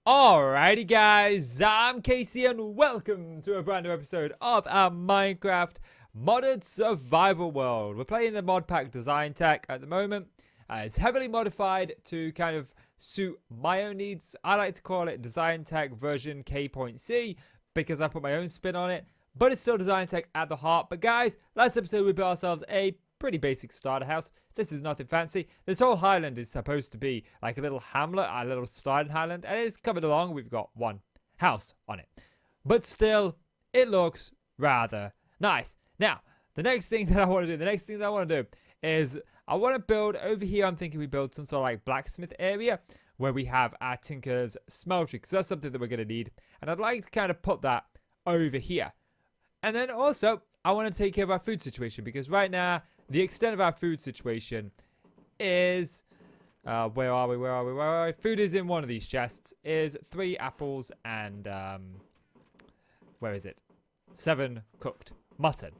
Alrighty guys, I'm Casey and welcome to a brand new episode of our Minecraft modded survival world. We're playing the mod pack design tech at the moment. It's heavily modified to kind of suit my own needs. I like to call it design tech version K.C because I put my own spin on it, but it's still design tech at the heart. But guys, last episode we built ourselves a pretty basic starter house. This is nothing fancy. This whole highland is supposed to be like a little hamlet, a little starting highland, and it's coming along. We've got one house on it, but still it looks rather nice. Now the next thing that I want to do is I want to build over here. I'm thinking we build some sort of like blacksmith area where we have our Tinkers Smeltery, because that's something that we're going to need, and I'd like to kind of put that over here. And then also I want to take care of our food situation, because right now the extent of our food situation is, where are we? Food is in one of these chests, is 3 apples and, where is it? 7 cooked mutton.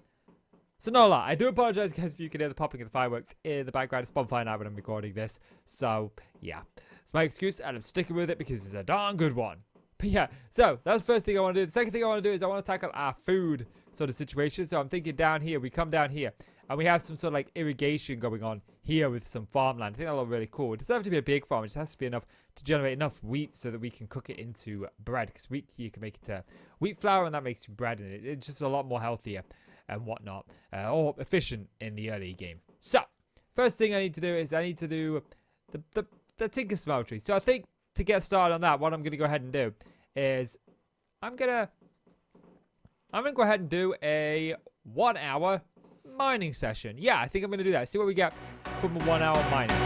So no lie, I do apologize guys if you can hear the popping of the fireworks in the background. It's bonfire now when I'm recording this. So yeah, it's my excuse and I'm sticking with it because it's a darn good one. But yeah, so that's the first thing I want to do. The second thing I want to do is I want to tackle our food sort of situation. So I'm thinking down here, we come down here and we have some sort of like irrigation going on here with some farmland. I think that'll look really cool. It doesn't have to be a big farm. It just has to be enough to generate enough wheat so that we can cook it into bread. Because wheat, you can make it to wheat flour and that makes you bread, and it's just a lot more healthier and whatnot, or efficient in the early game. So first thing I need to do is I need to do the Tinkers Smeltery. So I think to get started on that, what I'm going to go ahead and do is I'm gonna go ahead and do a 1 hour mining session. Yeah, I think I'm gonna do that. See what we get from a 1 hour mining.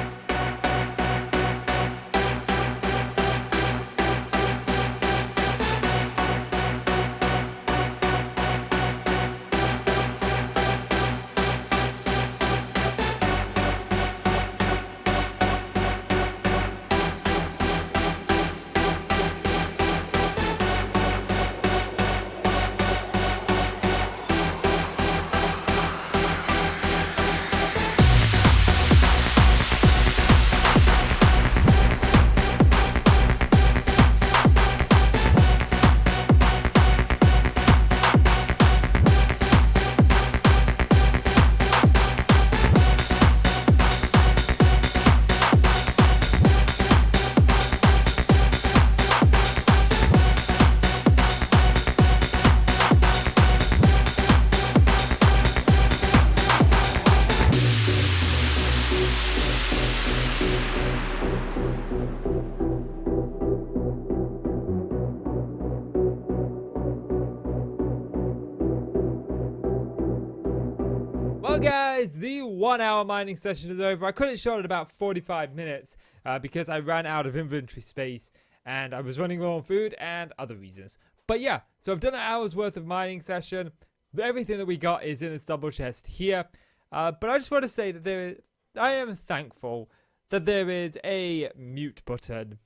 Well guys, the 1 hour mining session is over. I cut it short at about 45 minutes because I ran out of inventory space and I was running low on food and other reasons. But yeah, so I've done an hour's worth of mining session. Everything that we got is in this double chest here. But I just want to say that I am thankful that there is a mute button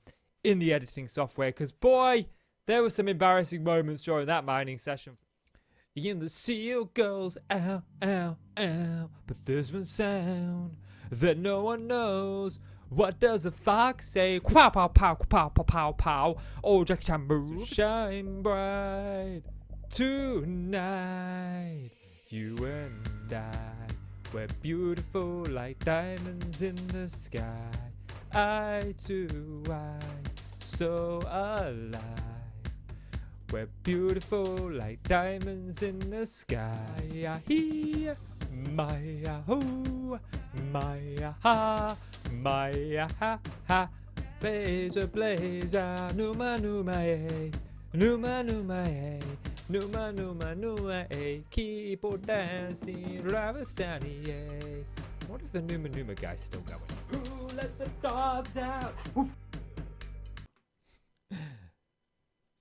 in the editing software, because boy, there were some embarrassing moments during that mining session. And the seal goes ow, ow, ow, but there's one sound that no one knows. What does the fox say? Pow, pow, pow, pow, pow, pow, pow. Oh, Jack Chamber, so shine bright tonight. You and I, we're beautiful like diamonds in the sky. Eye to eye, so alive. We're beautiful like diamonds in the sky. Yah-hee, my-yah-hoo, my-yah-ha, my-yah-ha-ha. Blazer, blazer, numa, numa-ay, numa, numa-ay, numa, numa, numa-ay. Keep on dancing, Ravastani-ay. What if the numa, numa guy's still going? Who let the dogs out? Ooh.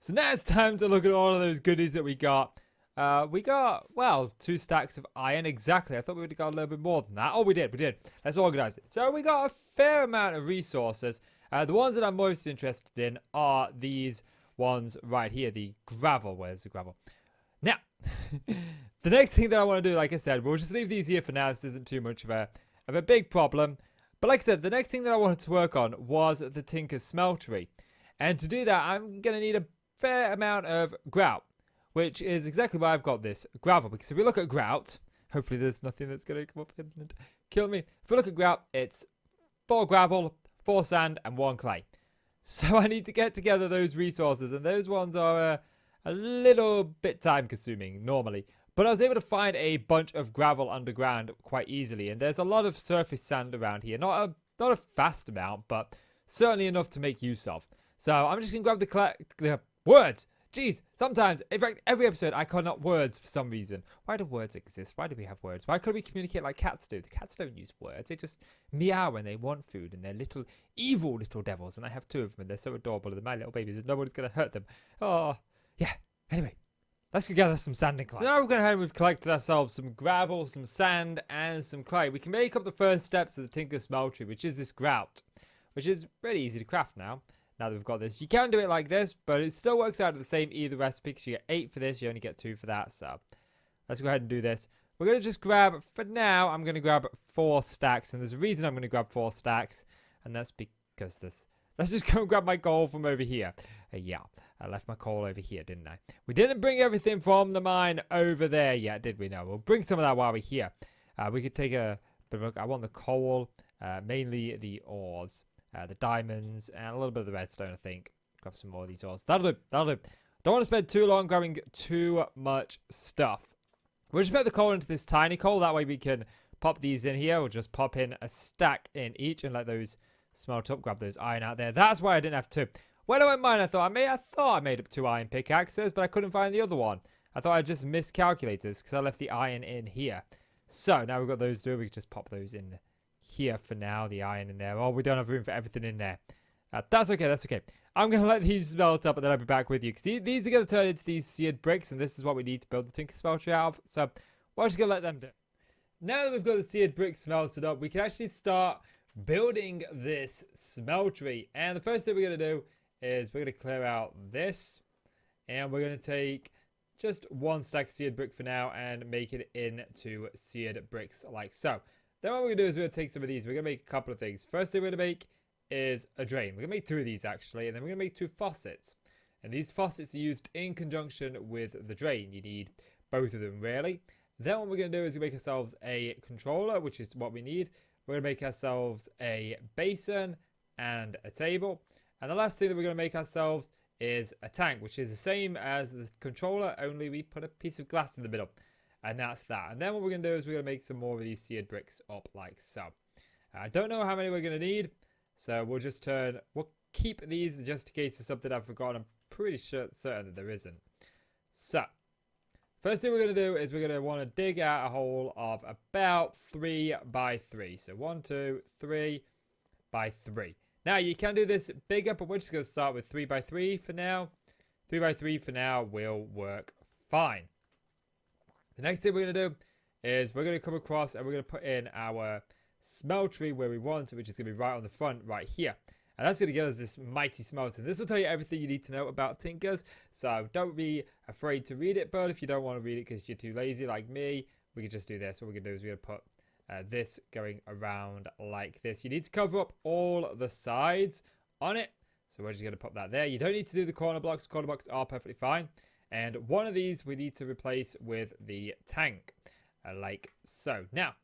So now it's time to look at all of those goodies that we got. Well, 2 stacks of iron, exactly. I thought we would have got a little bit more than that. Oh, we did. Let's organize it. So we got a fair amount of resources. The ones that I'm most interested in are these ones right here, the gravel. Where's the gravel? Now, the next thing that I want to do, like I said, we'll just leave these here for now. This isn't too much of a big problem. But like I said, the next thing that I wanted to work on was the Tinkers Smeltery. And to do that, I'm going to need a fair amount of grout, which is exactly why I've got this gravel. Because if we look at grout, hopefully there's nothing that's going to come up and kill me. If we look at grout, it's 4 gravel, 4 sand, and 1 clay. So I need to get together those resources, and those ones are a little bit time consuming normally. But I was able to find a bunch of gravel underground quite easily, and there's a lot of surface sand around here. Not a vast amount, but certainly enough to make use of. So I'm just going to grab the words. Jeez, sometimes, in fact, every episode I call out words for some reason. Why do words exist? Why do we have words? Why couldn't we communicate like cats do? The cats don't use words. They just meow when they want food, and they're little, evil little devils. And I have 2 of them, and they're so adorable. They're my little babies, and nobody's going to hurt them. Oh, yeah. Anyway, let's go gather some sand and clay. So now we're going ahead and we've collected ourselves some gravel, some sand, and some clay. We can make up the first steps of the Tinkers Smeltery, which is this grout, which is really easy to craft now. Now that we've got this, you can do it like this, but it still works out the same either recipe, because you get 8 for this, you only get 2 for that. So let's go ahead and do this. We're going to just grab, for now, I'm going to grab 4 stacks, and there's a reason I'm going to grab 4 stacks, and that's because this. Let's just go and grab my coal from over here. Yeah, I left my coal over here, didn't I? We didn't bring everything from the mine over there yet, did we? No, we'll bring some of that while we're here. We could take a bit of a look. I want the coal, mainly the ores. The diamonds, and a little bit of the redstone, I think. Grab some more of these ores. That'll do. That'll do. Don't want to spend too long grabbing too much stuff. We'll just put the coal into this tiny coal. That way we can pop these in here. We'll just pop in a stack in each and let those smelt up. Grab those iron out there. That's why I didn't have 2. When I went mine, I thought I made up 2 iron pickaxes, but I couldn't find the other one. I thought I just miscalculated this because I left the iron in here. So now we've got those 2. We can just pop those in here for now, the iron in there. Oh, we don't have room for everything in there. That's okay, that's okay. I'm going to let these smelt up, and then I'll be back with you. Because these are going to turn into these seared bricks, and this is what we need to build the Tinkers Smeltery out of. So we're just going to let them do it. Now that we've got the seared bricks smelted up, we can actually start building this smeltery. And the first thing we're going to do is we're going to clear out this. And we're going to take just 1 stack of seared brick for now and make it into seared bricks like so. Then what we're going to do is we're going to take some of these. We're going to make a couple of things. First thing we're going to make is a drain. We're going to make 2 of these actually. And then we're going to make 2 faucets. And these faucets are used in conjunction with the drain. You need both of them really. Then what we're going to do is we make ourselves a controller, which is what we need. We're going to make ourselves a basin and a table. And the last thing that we're going to make ourselves is a tank, which is the same as the controller, only we put a piece of glass in the middle. And that's that. And then what we're going to do is we're going to make some more of these seared bricks up like so. I don't know how many we're going to need. So we'll keep these just in case there's something I've forgotten. I'm pretty certain that there isn't. So, first thing we're going to do is we're going to want to dig out a hole of about 3 by 3. So 1, 2, 3 by 3. Now you can do this bigger, but we're just going to start with 3 by 3 for now. 3 by 3 for now will work fine. The next thing we're going to do is we're going to come across and we're going to put in our smeltery where we want it, which is going to be right on the front right here. And that's going to give us this mighty smelter. This will tell you everything you need to know about Tinkers. So don't be afraid to read it. But if you don't want to read it because you're too lazy like me, we can just do this. What we're going to do is we're going to put this going around like this. You need to cover up all the sides on it. So we're just going to put that there. You don't need to do the corner blocks. Corner blocks are perfectly fine. And one of these we need to replace with the tank, like so. Now,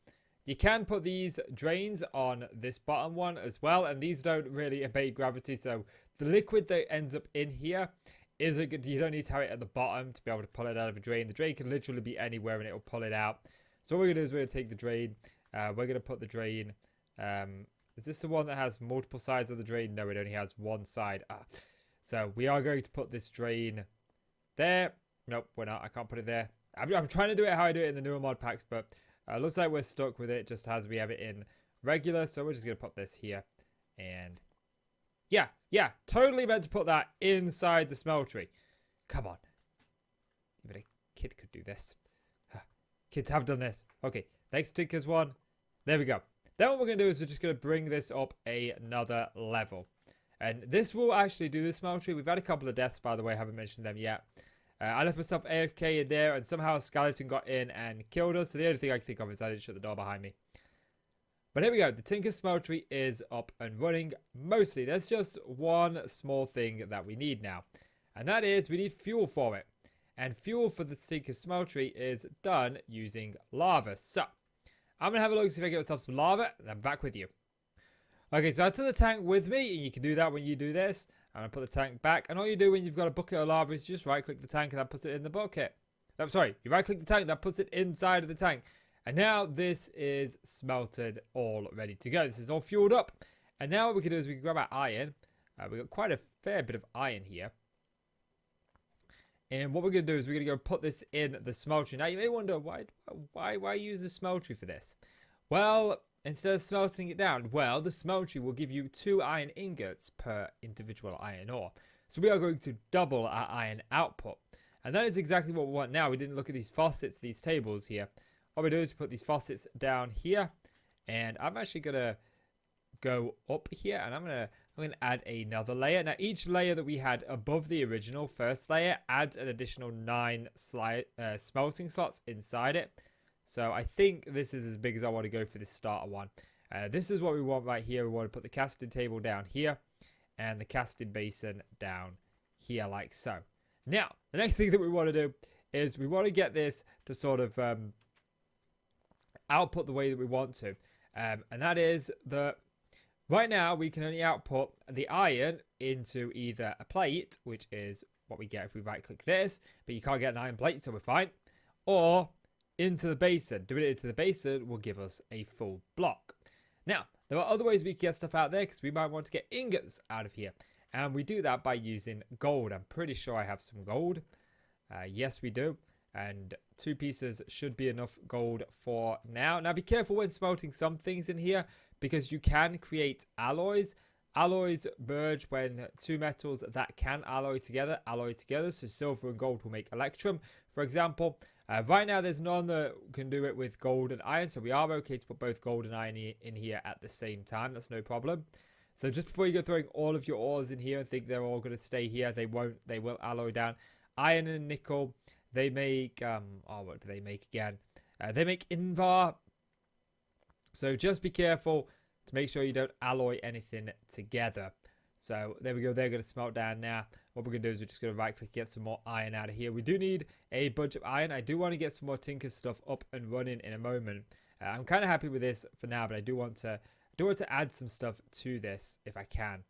you can put these drains on this bottom one as well, and these don't really obey gravity. So the liquid that ends up in here isn't good. You don't need to have it at the bottom to be able to pull it out of a drain. The drain can literally be anywhere and it will pull it out. So what we're going to do is we're going to take the drain. We're going to put the drain. Is this the one that has multiple sides of the drain? No, it only has one side. So we are going to put this drain there. Nope, we're not. I can't put it there. I'm trying to do it how I do it in the newer mod packs, but looks like we're stuck with it just as we have it in regular. So we're just going to put this here. And yeah, totally meant to put that inside the smeltery. Come on. Even a kid could do this. Kids have done this. Okay, next Tinkers one. There we go. Then what we're going to do is we're just going to bring this up another level. And this will actually do the smeltery. We've had a couple of deaths, by the way. I haven't mentioned them yet. I left myself AFK in there, and somehow a skeleton got in and killed us. So the only thing I can think of is I didn't shut the door behind me. But here we go. The Tinkers Smeltery is up and running mostly. There's just one small thing that we need now. And that is we need fuel for it. And fuel for the Tinkers Smeltery is done using lava. So I'm going to have a look, see if I can get myself some lava, and I'm back with you. Okay, so I took the tank with me, and you can do that when you do this. I'm going to put the tank back, and all you do when you've got a bucket of lava is just right-click the tank, and that puts it in the bucket. I'm sorry, you right-click the tank, that puts it inside of the tank. And now this is smelted, all ready to go. This is all fueled up. And now what we can do is we can grab our iron. We've got quite a fair bit of iron here. And what we're going to do is we're going to go put this in the smeltery. Now, you may wonder, why use the smeltery for this? Well, instead of smelting it down, well, the smeltery will give you 2 iron ingots per individual iron ore. So we are going to double our iron output. And that is exactly what we want now. We didn't look at these faucets, these tables here. What we do is we put these faucets down here. And I'm actually going to go up here, and I'm going to add another layer. Now, each layer that we had above the original first layer adds an additional 9 smelting slots inside it. So I think this is as big as I want to go for this starter one. This is what we want right here. We want to put the casting table down here and the casting basin down here like so. Now, the next thing that we want to do is we want to get this to sort of output the way that we want to. And that is that right now we can only output the iron into either a plate, which is what we get if we right click this, but you can't get an iron plate, so we're fine, or into the basin. Doing it into the basin will give us a full block. Now, there are other ways we can get stuff out there, because we might want to get ingots out of here, and we do that by using gold. I'm pretty sure I have some gold. Yes, we do. And 2 pieces should be enough gold for now. Now, be careful when smelting some things in here, because you can create alloys. Alloys merge when 2 metals that can alloy together. So silver and gold will make electrum, for example. Right now, there's none that can do it with gold and iron, so we are okay to put both gold and iron in here at the same time. That's no problem. So just before you go throwing all of your ores in here and think they're all going to stay here, they won't. They will alloy down. Iron and nickel, they make, what do they make again? They make invar. So just be careful to make sure you don't alloy anything together. So there we go. They're going to smelt down now. What we're going to do is we're just going to right click, get some more iron out of here. We do need a bunch of iron. I do want to get some more Tinkers stuff up and running in a moment. I'm kind of happy with this for now, but I do want to add some stuff to this if I can.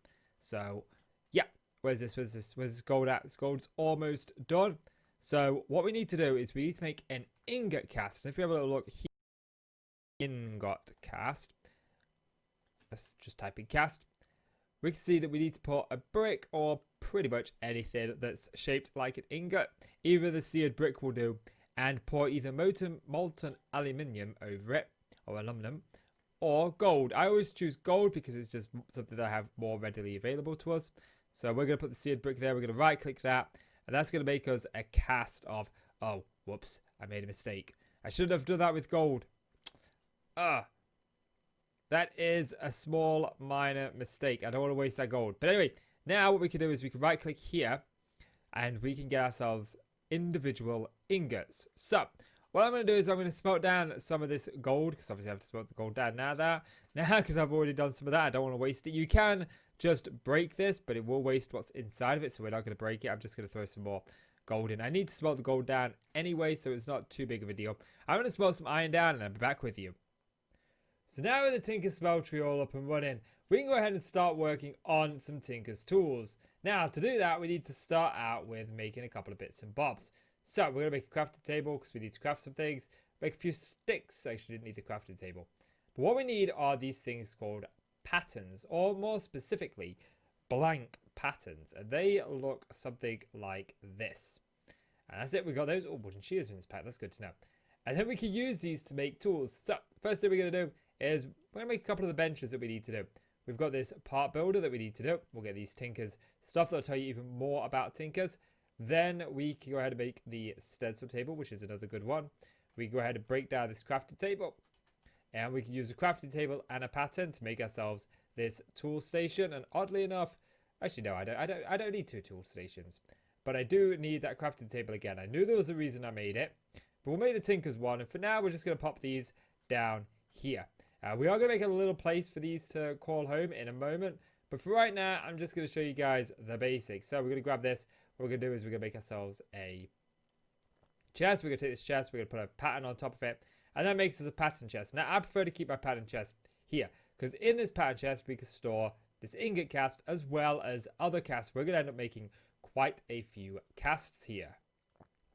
So yeah, where's this gold at? This gold's almost done. So what we need to do is we need to make an ingot cast. And if we have a little look here, ingot cast, let's just type in cast. We can see that we need to put a brick or pretty much anything that's shaped like an ingot. Either the seared brick will do, and pour either molten aluminium over it, or aluminum, or gold. I always choose gold because it's just something that I have more readily available to us. So we're going to put the seared brick there. We're going to right click that, and that's going to make us a cast of, oh, whoops, I made a mistake. I should have done that with gold. That is a small minor mistake. I don't want to waste that gold. But anyway, now what we can do is we can right click here and we can get ourselves individual ingots. So what I'm going to do is I'm going to smelt down some of this gold, because obviously I have to smelt the gold down now because I've already done some of that. I don't want to waste it. You can just break this, but it will waste what's inside of it, so we're not going to break it. I'm just going to throw some more gold in. I need to smelt the gold down anyway, so it's not too big of a deal. I'm going to smelt some iron down and I'll be back with you. So now with the Tinkers Smeltery all up and running, we can go ahead and start working on some Tinkers tools. Now to do that, we need to start out with making a couple of bits and bobs. So we're going to make a crafting table because we need to craft some things. Make a few sticks. Actually didn't need the crafting table. But what we need are these things called patterns, or more specifically, blank patterns. And they look something like this. And that's it. We got those. Oh, wooden shears in this pack. That's good to know. And then we can use these to make tools. So first thing we're going to do is we're going to make a couple of the benches that we need to do. We've got this part builder that we need to do. We'll get these Tinkers stuff that'll tell you even more about Tinkers. Then we can go ahead and make the stencil table, which is another good one. We can go ahead and break down this crafting table. And we can use a crafting table and a pattern to make ourselves this tool station. And oddly enough, actually no, I don't need 2 tool stations. But I do need that crafting table again. I knew there was a reason I made it. But we'll make the Tinkers one. And for now, we're just going to pop these down here. We are going to make a little place for these to call home in a moment. But for right now, I'm just going to show you guys the basics. So we're going to grab this. What we're going to do is we're going to make ourselves a chest. We're going to take this chest. We're going to put a pattern on top of it. And that makes us a pattern chest. Now, I prefer to keep my pattern chest here. Because in this pattern chest, we can store this ingot cast as well as other casts. We're going to end up making quite a few casts here.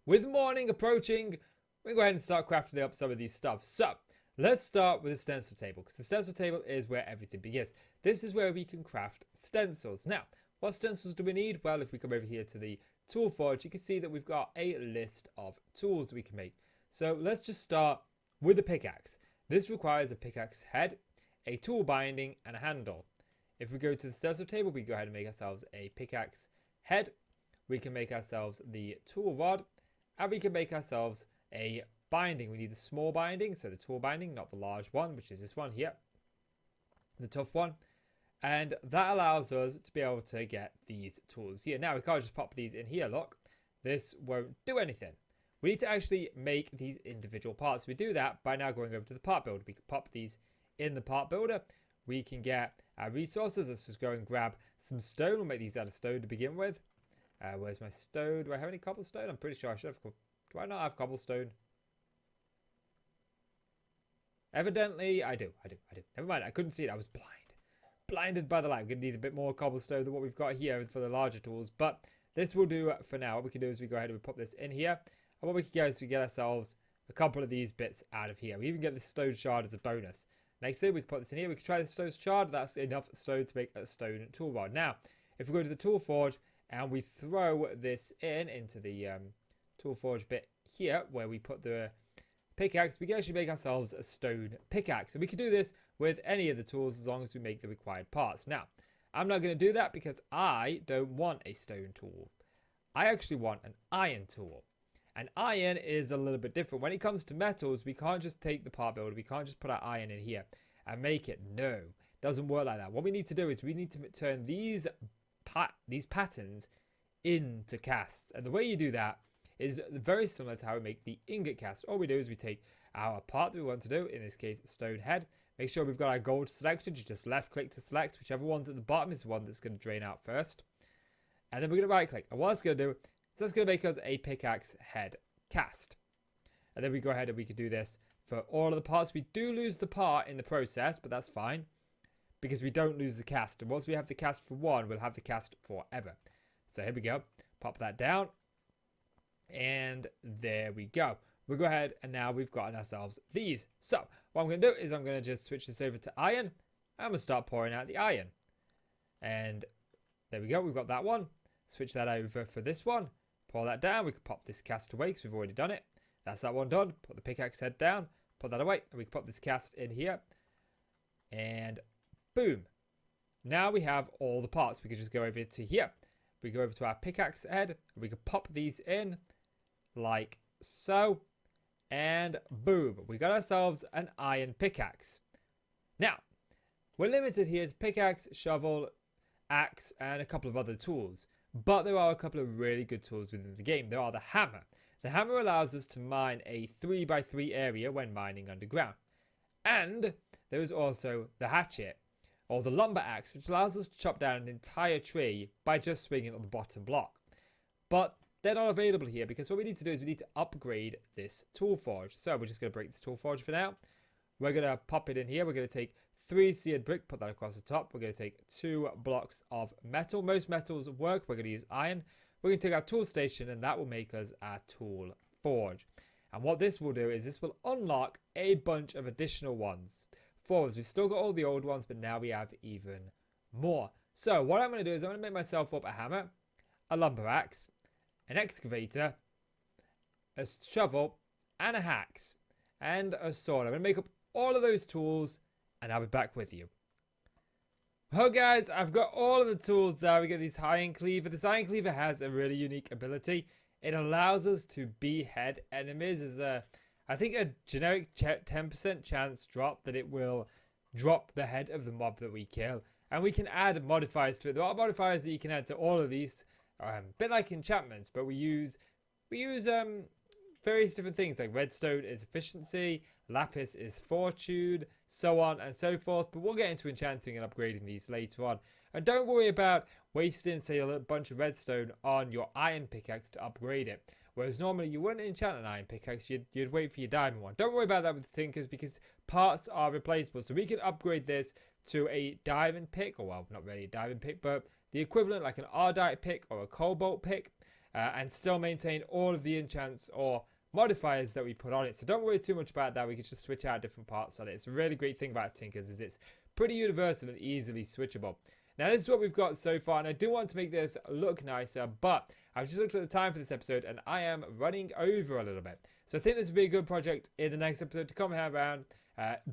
With morning approaching, we're going to go ahead and start crafting up some of these stuff. So, let's start with the stencil table, because the stencil table is where everything begins. This is where we can craft stencils. Now, what stencils do we need? Well, if we come over here to the tool forge, you can see that we've got a list of tools we can make. So, let's just start with the pickaxe. This requires a pickaxe head, a tool binding, and a handle. If we go to the stencil table, we go ahead and make ourselves a pickaxe head. We can make ourselves the tool rod, and we can make ourselves a binding. We need the small binding, so the tool binding, not the large one, which is this one here, the tough one. And that allows us to be able to get these tools here. Now, we can't just pop these in here, look. This won't do anything. We need to actually make these individual parts. We do that by now going over to the part builder. We can pop these in the part builder. We can get our resources. Let's just go and grab some stone. We'll make these out of stone to begin with. Where's my stone? Do I have any cobblestone? I'm pretty sure I should have. Do I not have cobblestone? Evidently, I do. Never mind, I couldn't see it. I was blinded by the light. We're going to need a bit more cobblestone than what we've got here for the larger tools. But this will do for now. What we can do is we go ahead and we pop this in here. And what we can get is we get ourselves a couple of these bits out of here. We even get the stone shard as a bonus. Next thing, we can put this in here. We can try the stone shard. That's enough stone to make a stone tool rod. Now, if we go to the tool forge and we throw this into the tool forge bit here where we put the pickaxe, we can actually make ourselves a stone pickaxe. And we can do this with any of the tools as long as we make the required parts. Now, I'm not going to do that because I don't want a stone tool. I actually want an iron tool. And iron is a little bit different. When it comes to metals, we can't just take the part builder. We can't just put our iron in here and make it. No, it doesn't work like that. What we need to do is we need to turn these patterns into casts. And the way you do that is very similar to how we make the ingot cast. All we do is we take our part that we want to do, in this case, stone head. Make sure we've got our gold selected. You just left click to select. Whichever one's at the bottom is the one that's going to drain out first. And then we're going to right click. And what it's going to do, so that's going to make us a pickaxe head cast. And then we go ahead and we can do this for all of the parts. We do lose the part in the process, but that's fine, because we don't lose the cast. And once we have the cast for one, we'll have the cast forever. So here we go. Pop that down. And there we go. We'll go ahead and now we've got ourselves these. So what I'm going to do is I'm going to just switch this over to iron. I'm going to start pouring out the iron. And there we go. We've got that one. Switch that over for this one. Pour that down. We can pop this cast away because we've already done it. That's that one done. Put the pickaxe head down. Put that away. And we can pop this cast in here. And boom. Now we have all the parts. We can just go over to here. We go over to our pickaxe head. We can pop these in like so. And boom. We got ourselves an iron pickaxe. Now, we're limited here to pickaxe, shovel, axe, and a couple of other tools. But there are a couple of really good tools within the game. There are the hammer. The hammer allows us to mine a 3x3 area when mining underground. And there is also the hatchet, or the lumber axe, which allows us to chop down an entire tree by just swinging on the bottom block. But they're not available here because what we need to do is we need to upgrade this tool forge. So we're just going to break this tool forge for now. We're going to pop it in here. We're going to take 3 seared brick, put that across the top. We're going to take 2 blocks of metal. Most metals work. We're going to use iron. We're going to take our tool station, and that will make us our tool forge. And what this will do is this will unlock a bunch of additional ones for us. We've still got all the old ones, but now we have even more. So what I'm going to do is I'm going to make myself up a hammer, a lumber axe, an excavator, a shovel, and a axe, and a sword. I'm going to make up all of those tools, and I'll be back with you. Oh guys, I've got all of the tools there. We get this iron cleaver. This iron cleaver has a really unique ability. It allows us to behead enemies. As I think a generic 10% chance drop that it will drop the head of the mob that we kill. And we can add modifiers to it. There are modifiers that you can add to all of these. A bit like enchantments, but we use various different things, like redstone is efficiency, lapis is fortune, so on and so forth. But we'll get into enchanting and upgrading these later on. And don't worry about wasting, say, a bunch of redstone on your iron pickaxe to upgrade it. Whereas normally you wouldn't enchant an iron pickaxe, you'd wait for your diamond one. Don't worry about that with the Tinkers, because parts are replaceable. So we can upgrade this to a diamond pick, or well, not really a diamond pick, but the equivalent, like an ardite pick or a cobalt pick, and still maintain all of the enchants or modifiers that we put on it. So don't worry too much about that. We can just switch out different parts on it. It's a really great thing about Tinkers is it's pretty universal and easily switchable. Now, this is what we've got so far, and I do want to make this look nicer, but I've just looked at the time for this episode, and I am running over a little bit. So I think this would be a good project in the next episode to come around,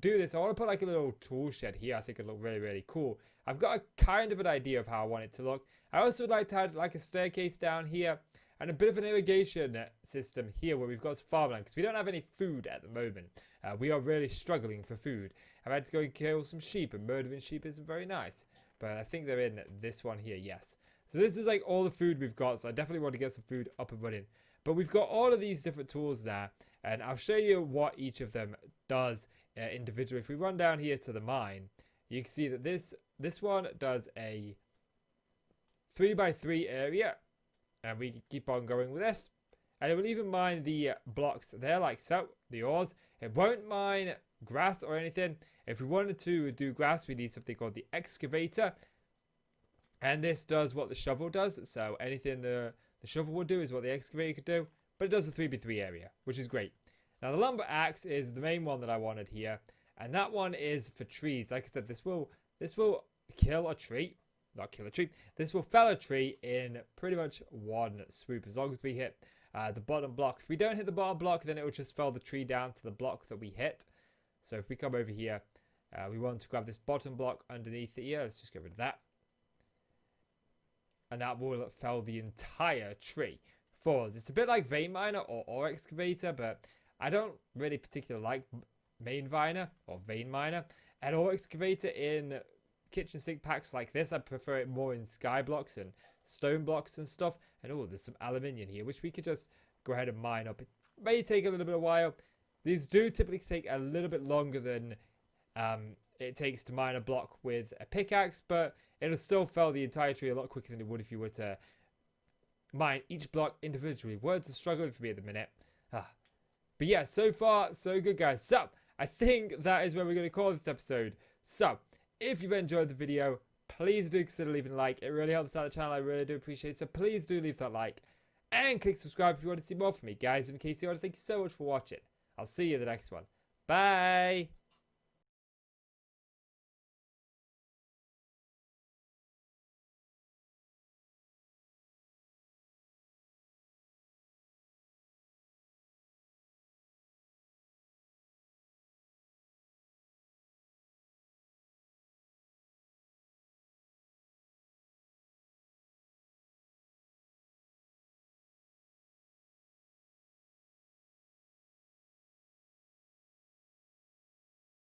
do this. I want to put like a little tool shed here. I think it'll look really, really cool. I've got a kind of an idea of how I want it to look. I also would like to add like a staircase down here, and a bit of an irrigation system here where we've got some farmland, because we don't have any food at the moment. We are really struggling for food. I've had to go and kill some sheep, and murdering sheep isn't very nice. But I think they're in this one here, yes. So this is like all the food we've got, so I definitely want to get some food up and running. But we've got all of these different tools now, and I'll show you what each of them does individually. If we run down here to the mine, you can see that this one does a 3x3 area, and we can keep on going with this. And it will even mine the blocks there like so, the ores. It won't mine grass or anything. If we wanted to do grass, we need something called the excavator. And this does what the shovel does. So anything the shovel will do is what the excavator could do. But it does a 3x3 area, which is great. Now the lumber axe is the main one that I wanted here. And that one is for trees. Like I said, this will kill a tree. Not kill a tree. This will fell a tree in pretty much one swoop, as long as we hit the bottom block. If we don't hit the bottom block, then it will just fell the tree down to the block that we hit. So if we come over here, we want to grab this bottom block underneath it here. Let's just get rid of that. And that will fell the entire tree for us. It's a bit like vein miner or ore excavator, but I don't really particularly like vein miner or vein miner and ore excavator in kitchen sink packs like this. I prefer it more in sky blocks and stone blocks and stuff. And oh, there's some aluminium here, which we could just go ahead and mine up. It may take a little bit of a while. These do typically take a little bit longer than it takes to mine a block with a pickaxe, but it'll still fell the entire tree a lot quicker than it would if you were to mine each block individually. Words are struggling for me at the minute. But yeah, so far, so good, guys. So, I think that is where we're going to call this episode. So, if you've enjoyed the video, please do consider leaving a like. It really helps out the channel. I really do appreciate it. So, please do leave that like. And click subscribe if you want to see more from me, guys. In case you want to, thank you so much for watching. I'll see you in the next one. Bye.